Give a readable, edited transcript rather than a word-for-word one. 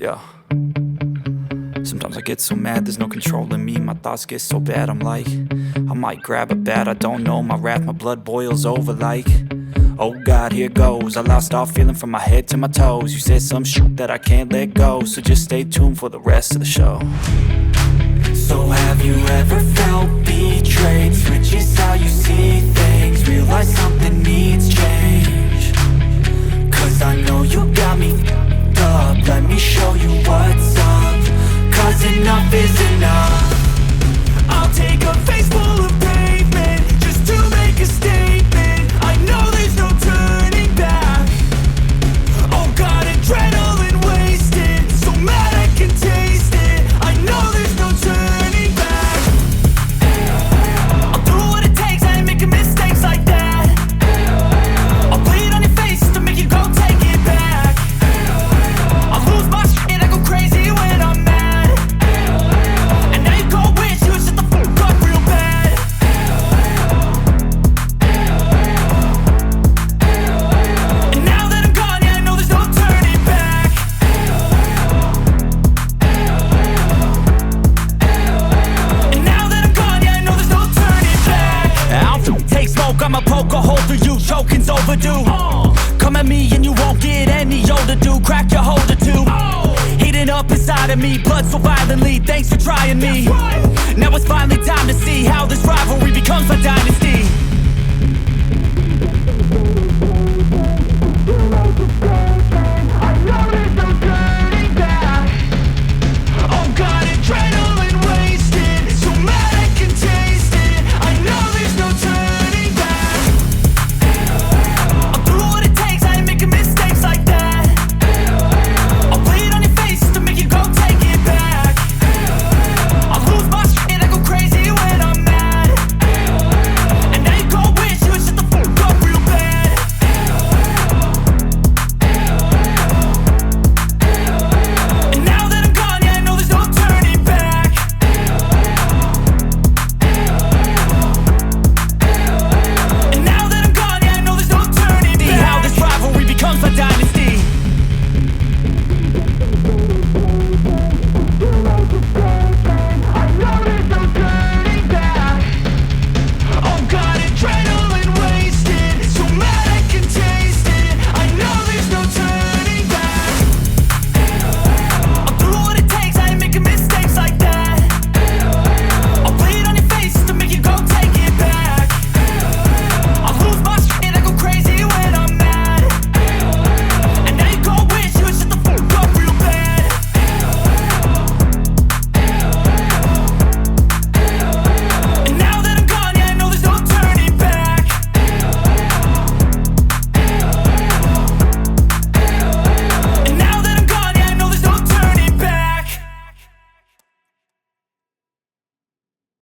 Yeah. Sometimes I get so mad, there's no controlling me. My thoughts get so bad, I'm like, I might grab a bat, I don't know. My wrath, my blood boils over like, oh God, here goes. I lost all feeling from my head to my toes. You said some shit that I can't let go, so just stay tuned for the rest of the show. So have you ever felt betrayed? Switches how you see things, realize something needs change. Cause I know you got me f***ed up, let me show you what's up. Cause enough is enough. I'll take a face full of pavement just to make a statement. I know there's no turning back. Oh God, adrenaline wasted, so mad I can taste it. I know there's no turning back. I'll do what it takes, I ain't making mistakes like that. I'll bleed on your face just to make you go take it back. I'll lose my shit and I go crazy when I'm mad. I'ma poke a hole through you, choking's overdue. Come at me and you won't get any older, dude. Crack your holder too. Heating up inside of me, blood so violently. Thanks for trying me. Now it's finally time to see how this rivalry becomes my dynasty.